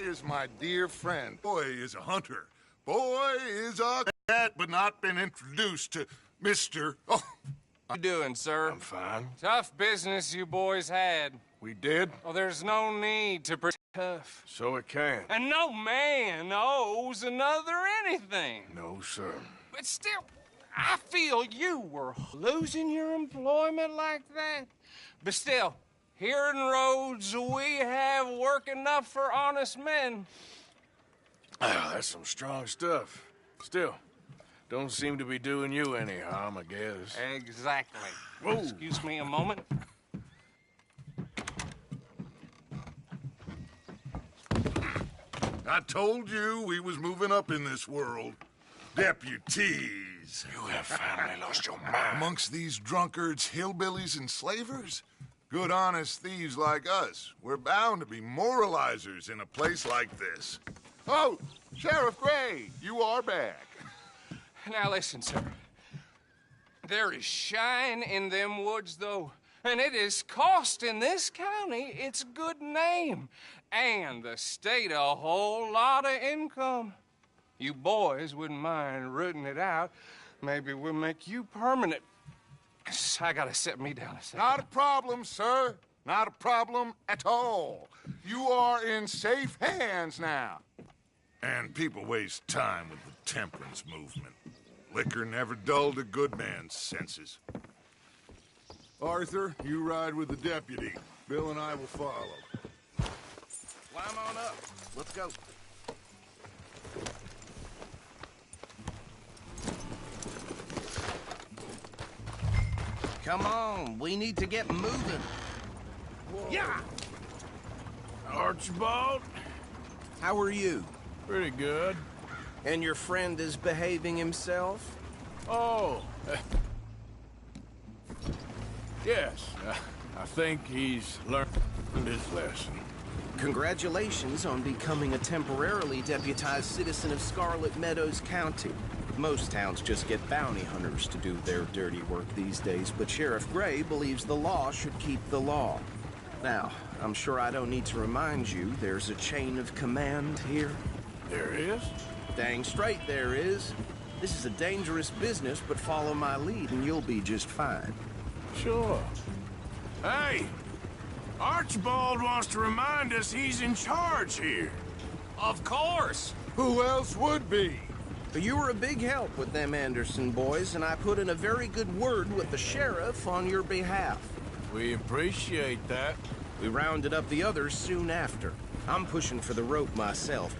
is my dear friend. Boy is a hunter. Boy is a cat, but not been introduced to Mr. Oh. How you doing, sir? I'm fine. Tough business you boys had. We did? Well, there's no need to pretend tough. So it can. And no man owes another anything. No, sir. But still, I feel you were losing your employment like that. But still, here in Rhodes, we have work enough for honest men. Ah, that's some strong stuff. Still, don't seem to be doing you any harm, I guess. Exactly. Whoa. Excuse me a moment. I told you we was moving up in this world. Deputies. You have finally lost your mind. Amongst these drunkards, hillbillies, and slavers? Good, honest thieves like us. We're bound to be moralizers in a place like this. Oh, Sheriff Gray, you are back. Now listen, sir. There is shine in them woods, though, and it is costing this county its good name and the state a whole lot of income. You boys wouldn't mind rooting it out. Maybe we'll make you permanent. I gotta set me down a second. Not a problem, sir. Not a problem at all. You are in safe hands now. And people waste time with the temperance movement. Liquor never dulled a good man's senses. Arthur, you ride with the deputy. Bill and I will follow. Climb on up. Let's go. Come on, we need to get moving. Whoa. Yeah! Archibald? How are you? Pretty good. And your friend is behaving himself? Oh. Yes. I think he's learned his lesson. Congratulations on becoming a temporarily deputized citizen of Scarlet Meadows County. Most towns just get bounty hunters to do their dirty work these days, but Sheriff Gray believes the law should keep the law. Now, I'm sure I don't need to remind you there's a chain of command here. There is? Dang straight there is. This is a dangerous business, but follow my lead and you'll be just fine. Sure. Hey! Archibald wants to remind us he's in charge here. Of course. Who else would be? You were a big help with them Anderson boys, and I put in a very good word with the sheriff on your behalf. We appreciate that. We rounded up the others soon after. I'm pushing for the rope myself.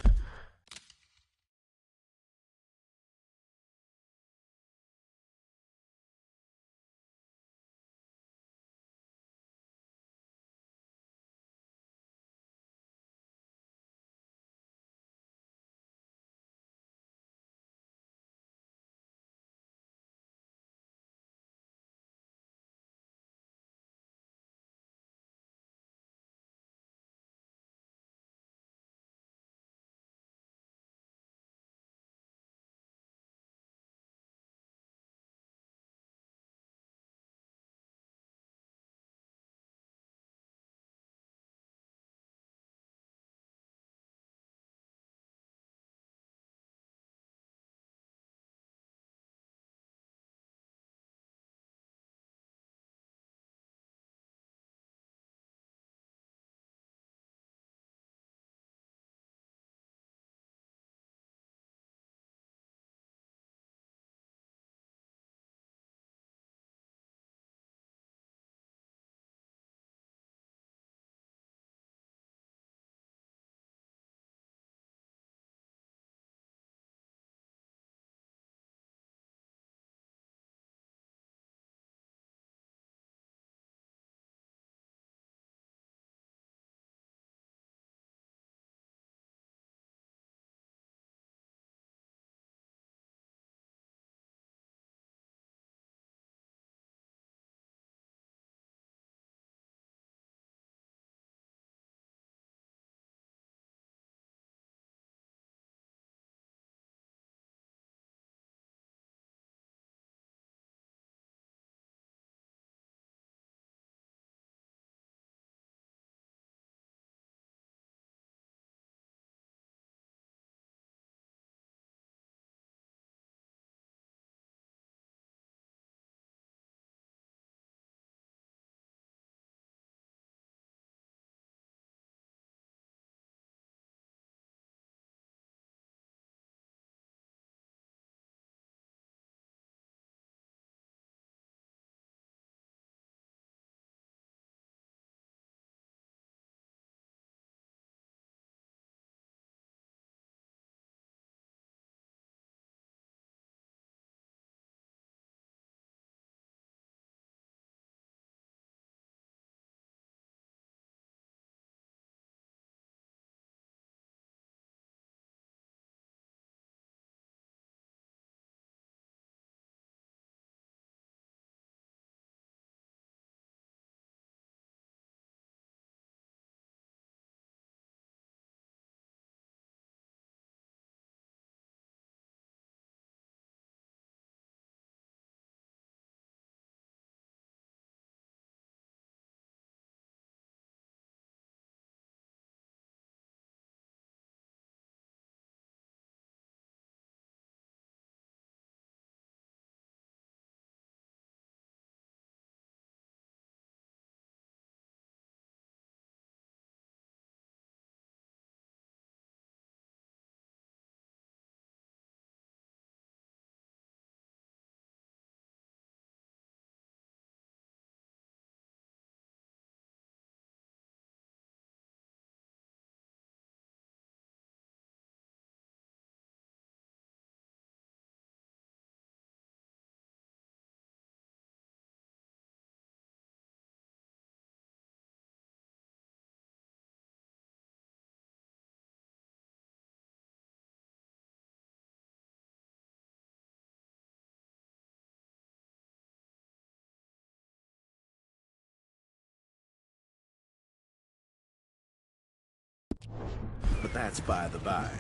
But that's by the by.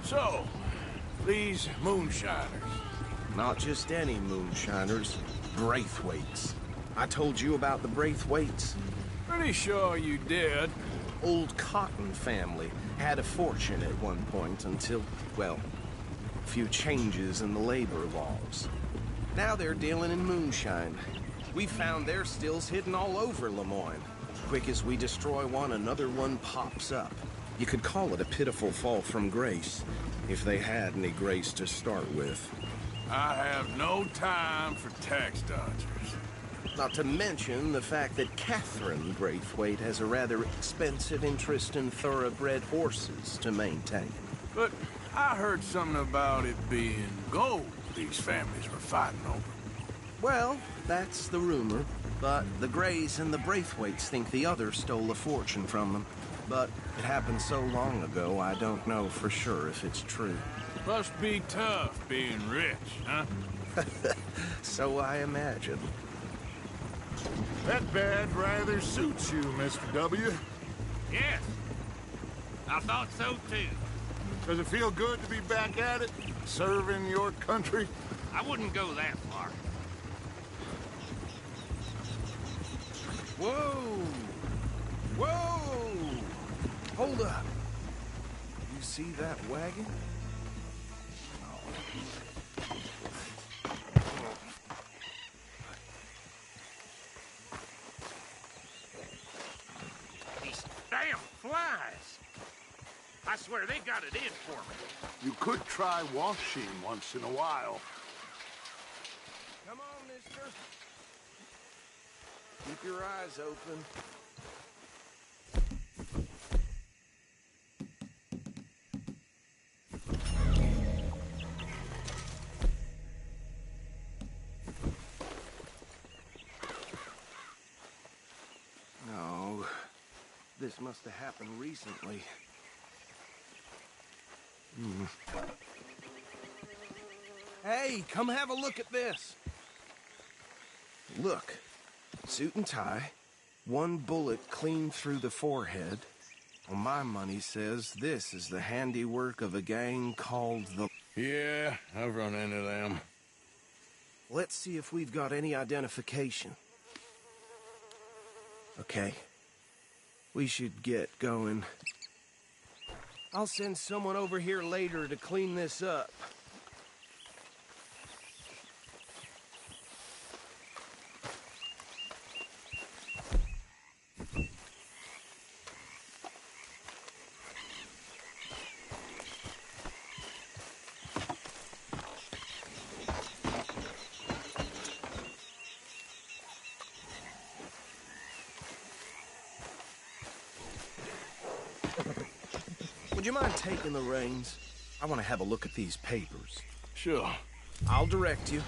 So, these moonshiners. Not just any moonshiners, Braithwaites. I told you about the Braithwaites? Pretty sure you did. Old Cotton family had a fortune at one point until, well, a few changes in the labor laws. Now they're dealing in moonshine. We found their stills hidden all over Lemoyne. Quick as we destroy one, another one pops up. You could call it a pitiful fall from grace, if they had any grace to start with. I have no time for tax dodgers. Not to mention the fact that Catherine Braithwaite has a rather expensive interest in thoroughbred horses to maintain. But I heard something about it being gold these families were fighting over. Well, that's the rumor. But the Greys and the Braithwaites think the other stole a fortune from them. But it happened so long ago, I don't know for sure if it's true. Must be tough being rich, huh? So I imagine. That badge rather suits you, Mr. W. Yes. I thought so too. Does it feel good to be back at it, serving your country? I wouldn't go that far. Whoa! Whoa! Hold up. You see that wagon? These damn flies. I swear they got it in for me. You could try washing once in a while. Come on, mister. Keep your eyes open. No, this must have happened recently. Hey, come have a look at this. Look, suit and tie, one bullet clean through the forehead. Well, my money says this is the handiwork of a gang called the... Yeah, I've run into them. Let's see if we've got any identification. Okay. We should get going. I'll send someone over here later to clean this up. Would you mind taking the reins? I want to have a look at these papers. Sure. I'll direct you.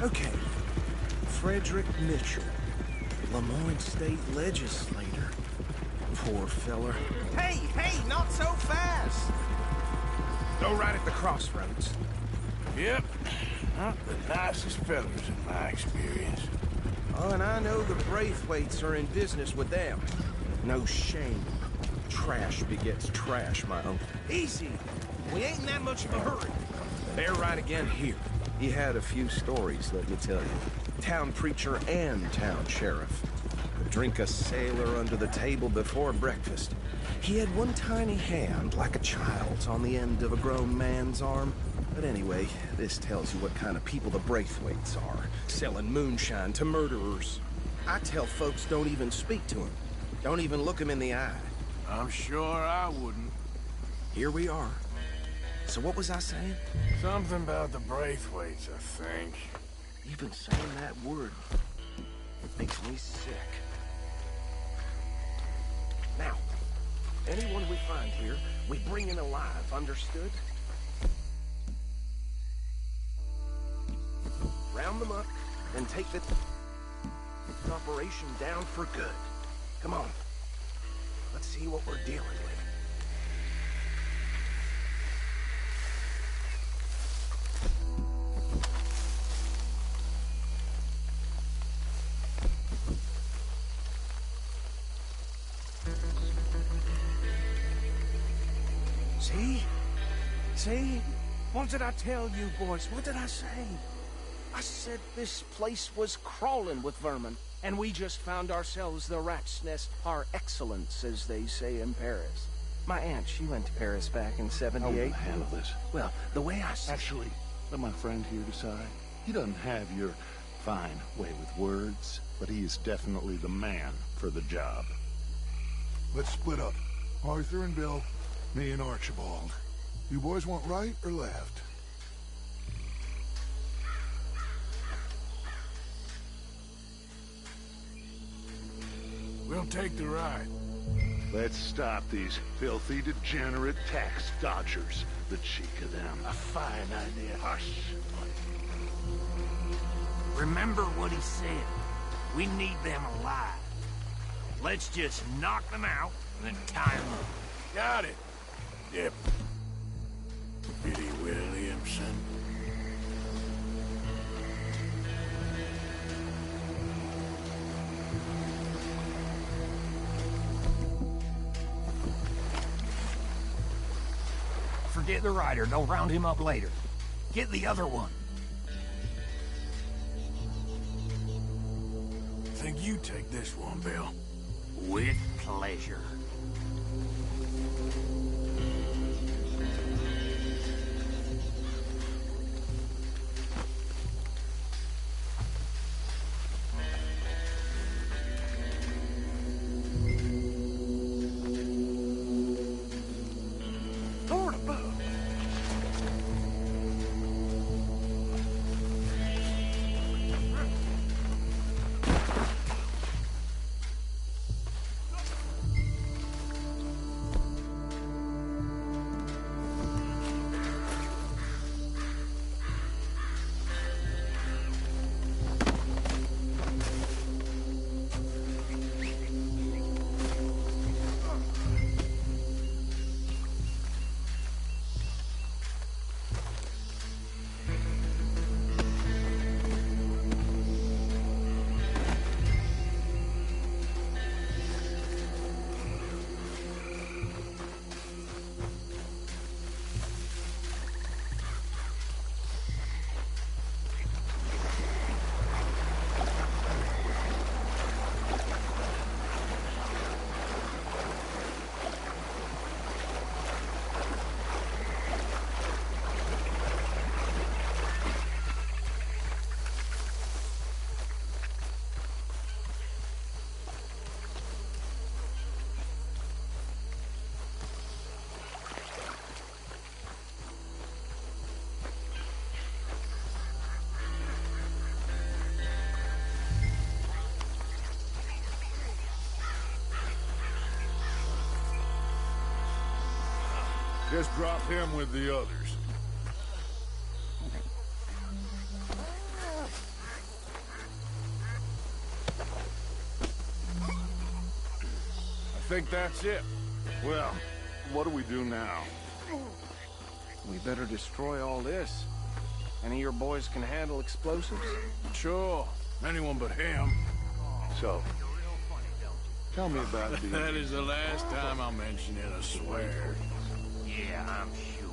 Okay. Frederick Mitchell, Lemoyne State Legislator. Poor feller. Hey, not so fast! Go right at the crossroads. Yep. Not the nicest fellas in my experience. Oh, and I know the Braithwaites are in business with them. No shame. Trash begets trash, my uncle. Easy! We ain't in that much of a hurry. Bear right again here. He had a few stories, let me tell you. Town preacher and town sheriff. Could drink a sailor under the table before breakfast. He had one tiny hand, like a child's, on the end of a grown man's arm. But anyway, this tells you what kind of people the Braithwaites are. Selling moonshine to murderers. I tell folks don't even speak to him. Don't even look him in the eye. I'm sure I wouldn't. Here we are. So what was I saying? Something about the Braithwaites, I think. Even saying that word makes me sick. Now, anyone we find here, we bring in alive, understood? Round them up, and take the operation down for good. Come on. Let's see what we're dealing with. See? What did I tell you, boys? What did I say? I said this place was crawling with vermin, and we just found ourselves the rat's nest par excellence, as they say in Paris. My aunt, she went to Paris back in How are we '78. gonna handle this? Well, the way I see Actually, let my friend here decide. He doesn't have your fine way with words, but he is definitely the man for the job. Let's split up. Arthur and Bill, me and Archibald. You boys want right or left? We'll take the right. Let's stop these filthy, degenerate tax dodgers. The cheek of them. A fine idea. Hush. Remember what he said. We need them alive. Let's just knock them out and then tie them up. Got it. Yep. Billy Williamson. Forget the rider. Don't round him up later. Get the other one. Think you take this one, Bill. With pleasure. Lord above. Just drop him with the others. I think that's it. Well, what do we do now? We better destroy all this. Any of your boys can handle explosives? Sure. Anyone but him. So, tell me about being... That is the last time I mention it, I swear. Yeah, I'm sure.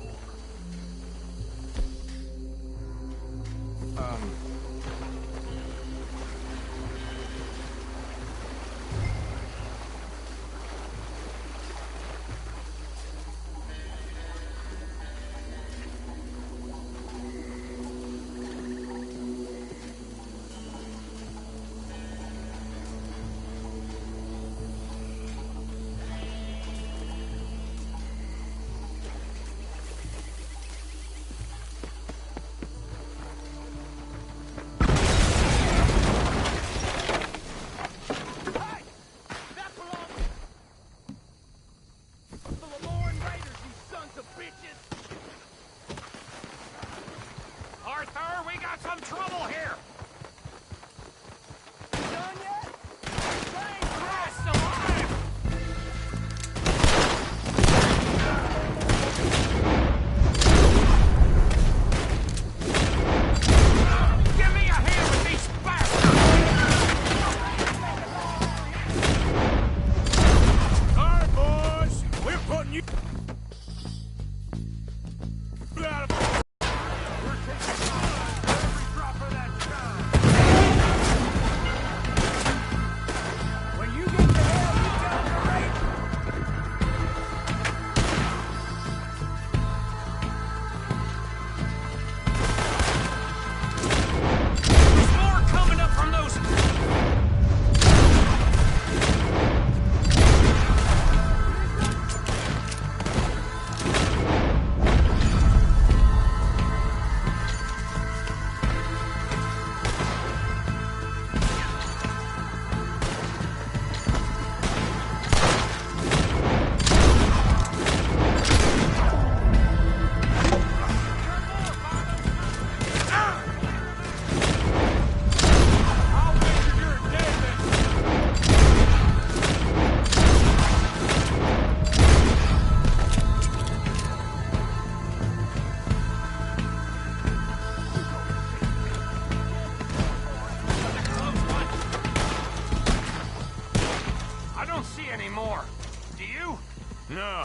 No.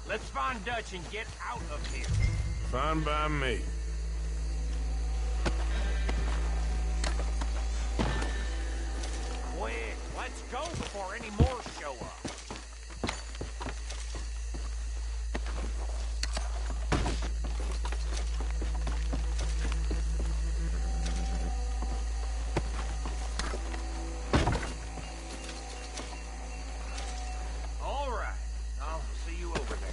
Let's find Dutch and get out of here. Fine by me. Quick, let's go before any more show up. All right, I'll see you over there.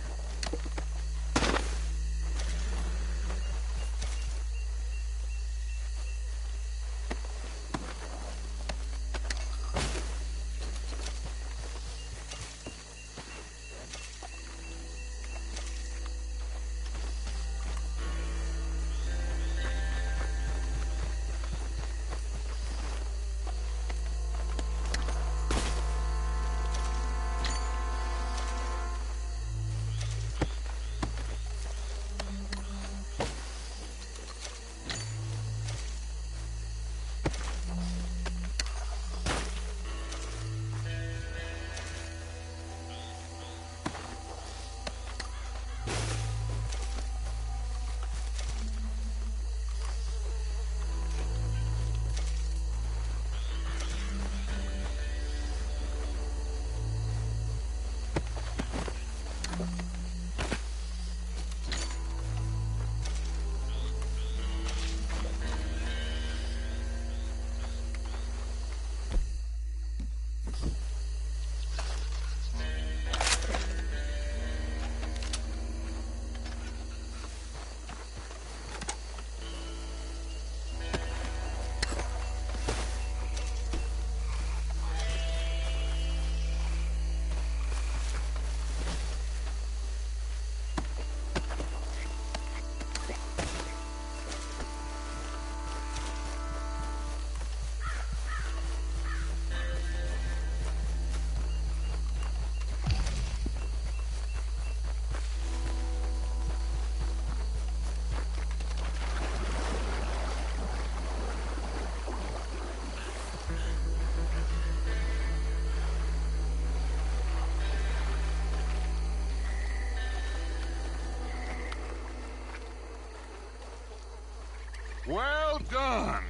Well done.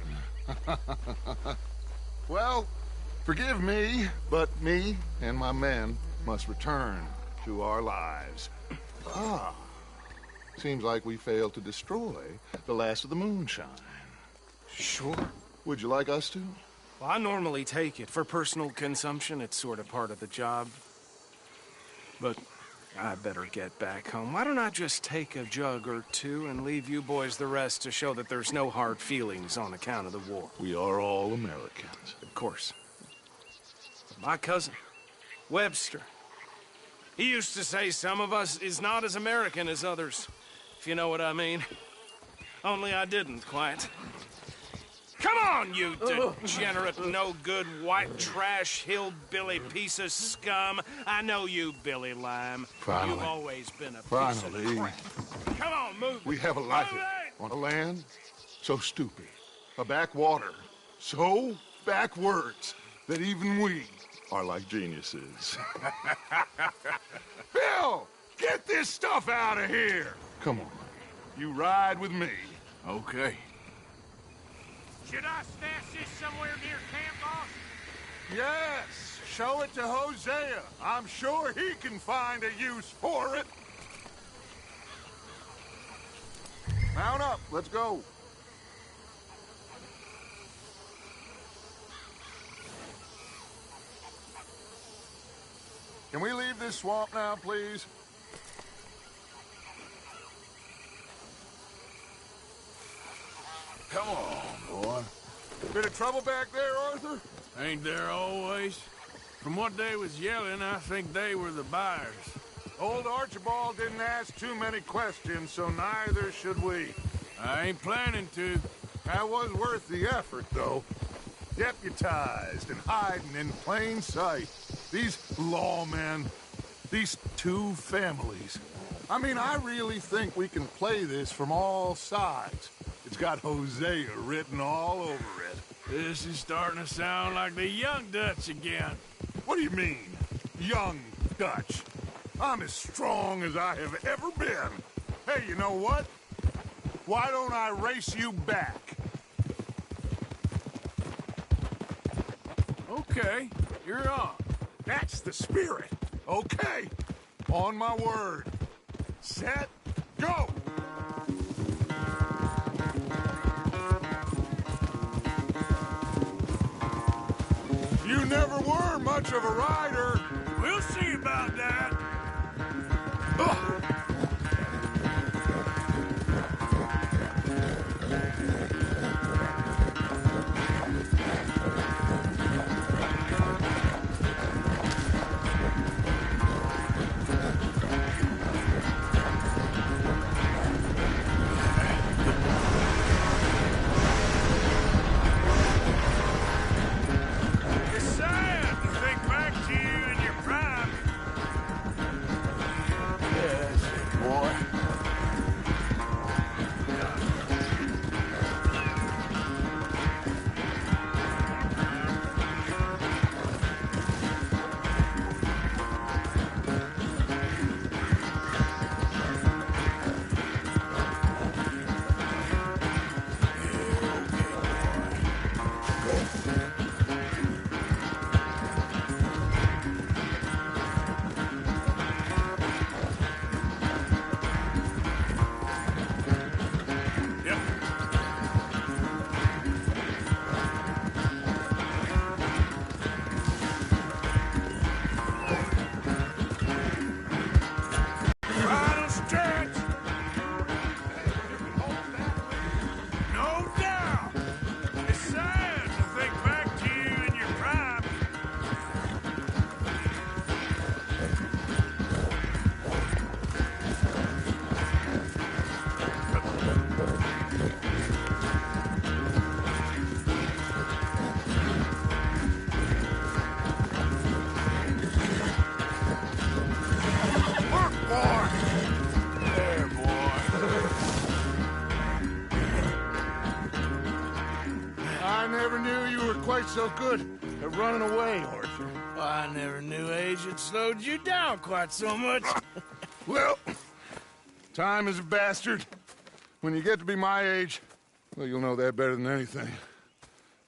Well, forgive me, but me and my men must return to our lives. Ah, seems like we failed to destroy the last of the moonshine. Sure. Would you like us to? Well, I normally take it. For personal consumption, it's sort of part of the job. But I better get back home. Why don't I just take a jug or two and leave you boys the rest to show that there's no hard feelings on account of the war? We are all Americans. Of course. My cousin, Webster, he used to say some of us is not as American as others, if you know what I mean. Only I didn't quite. Come on, you degenerate, no-good, white trash, hillbilly piece of scum. I know you, Billy Lime. Finally. You've always been a piece of crap. Come on, move. We have a life Move it! on a land so stupid, a backwater so backwards that even we are like geniuses. Bill, get this stuff out of here. Come on, you ride with me. Okay. Should I stash this somewhere near camp, boss? Yes, show it to Hosea. I'm sure he can find a use for it. Mount up, let's go. Can we leave this swamp now, please? Come on, boy. Bit of trouble back there, Arthur? Ain't there always? From what they was yelling, I think they were the buyers. Old Archibald didn't ask too many questions, so neither should we. I ain't planning to. That was worth the effort, though. Deputized and hiding in plain sight. These lawmen, these two families. I mean, I really think we can play this from all sides. It's got Hosea written all over it. This is starting to sound like the young Dutch again. What do you mean, young Dutch? I'm as strong as I have ever been. Hey, you know what? Why don't I race you back? Okay, you're on. That's the spirit. Okay. On my word. Set, go! You never were much of a rider. We'll see about that. Ugh. It's sad to think back to you in your prime. Yes, boy. Yep. Final stretch. No doubt. It's sad to think back to you in your prime. Work, boy! There, boy. I never knew you were quite so good at running away, Arthur. I never knew age had slowed you down quite so much. Well, time is a bastard. When you get to be my age, well, you'll know that better than anything.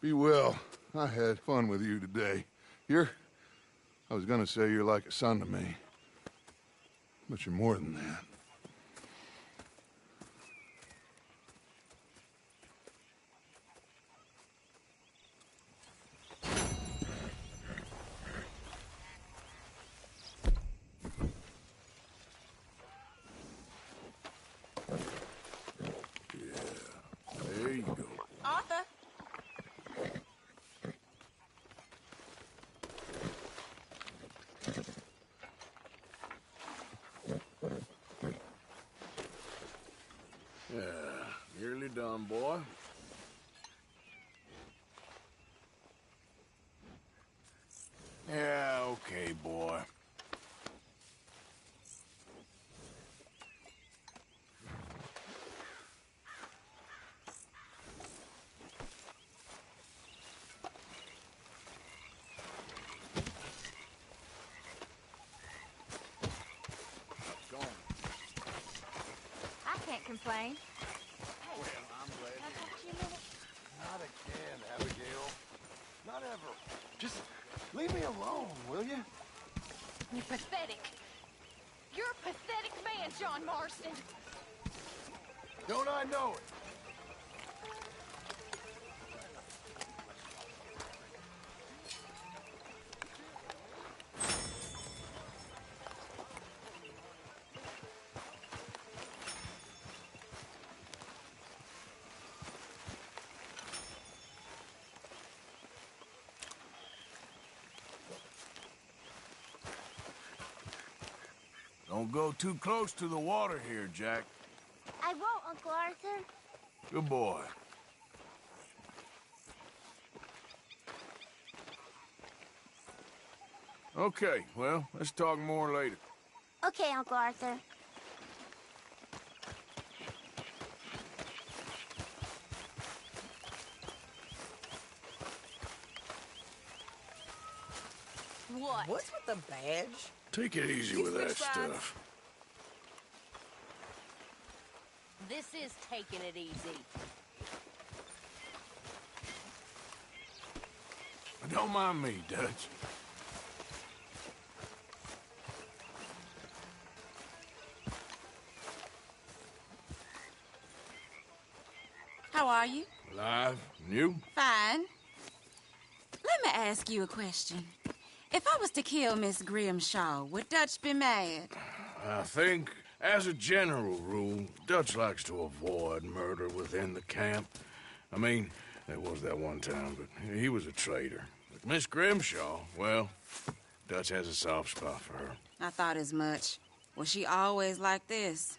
Be well. I had fun with you today. I was gonna say you're like a son to me. But you're more than that. There you go. Arthur. Nearly done, boy. Yeah, okay, boy. I can't complain. Not again, Abigail. Not ever. Just leave me alone, will you? You're pathetic. You're a pathetic man, John Marston. Don't I know it? Don't go too close to the water here, Jack. I won't, Uncle Arthur. Good boy. Okay, well, let's talk more later. Okay, Uncle Arthur. What? What's with the badge? Take it easy with that stuff. This is taking it easy. Don't mind me, Dutch. How are you? Alive? And you? Fine. Let me ask you a question. If I was to kill Miss Grimshaw, would Dutch be mad? I think, as a general rule, Dutch likes to avoid murder within the camp. I mean, there was that one time, but he was a traitor. But Miss Grimshaw, well, Dutch has a soft spot for her. I thought as much. Was she always like this?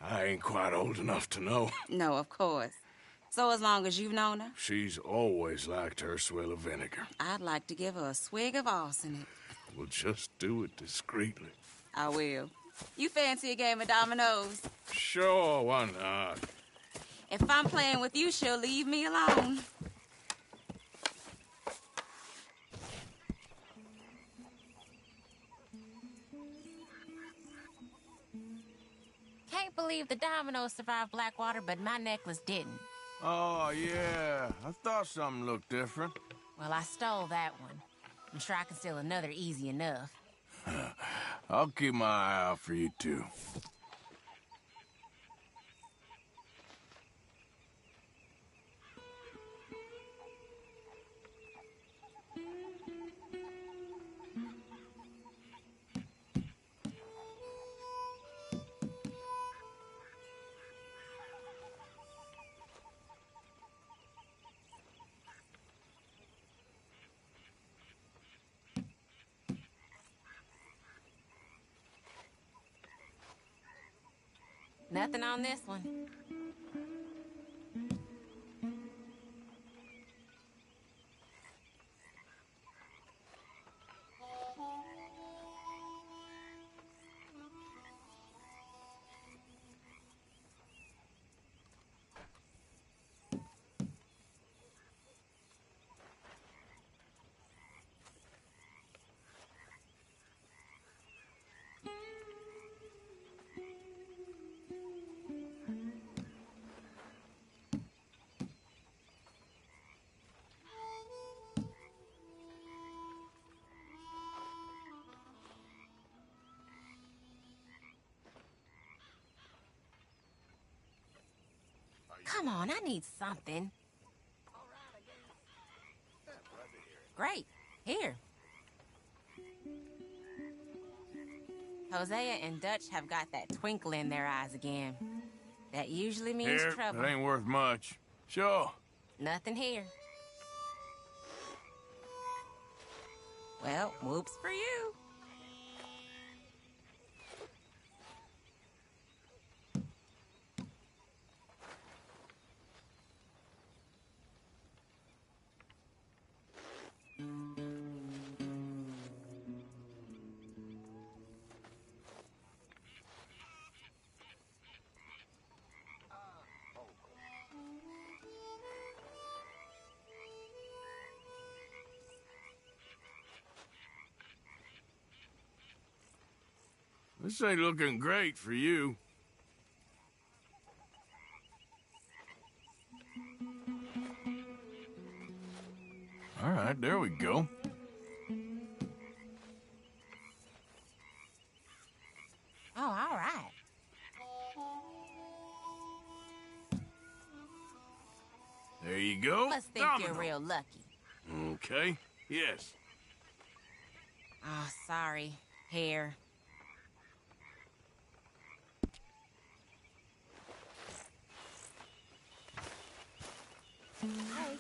I ain't quite old enough to know. No, of course. So as long as you've known her? She's always liked her swill of vinegar. I'd like to give her a swig of arsenic. We'll just do it discreetly. I will. You fancy a game of dominoes? Sure, why not? If I'm playing with you, she'll leave me alone. Can't believe the dominoes survived Blackwater, but my necklace didn't. Oh, yeah. I thought something looked different. Well, I stole that one. I'm sure I can steal another easy enough. I'll keep my eye out for you, too. Nothing on this one. Come on, I need something. Great. Here. Hosea and Dutch have got that twinkle in their eyes again. That usually means Here, trouble. it ain't worth much. Sure. Nothing here. Well, whoops for you. This ain't looking great for you. All right, there we go. Oh, all right. There you go. Must think Domino. you're real lucky. Okay, yes. Oh, sorry. Here. Hey.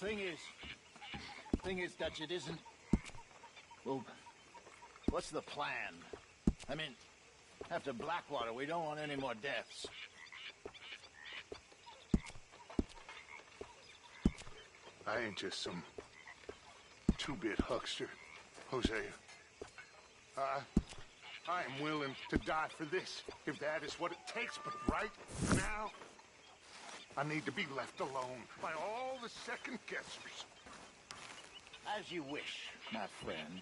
Thing is, Dutch, it isn't. Well, what's the plan? I mean, after Blackwater, we don't want any more deaths. I ain't just some two-bit huckster, Hosea. I am willing to die for this, if that is what it takes, but right now, I need to be left alone by all the second-guessers. As you wish, my friend.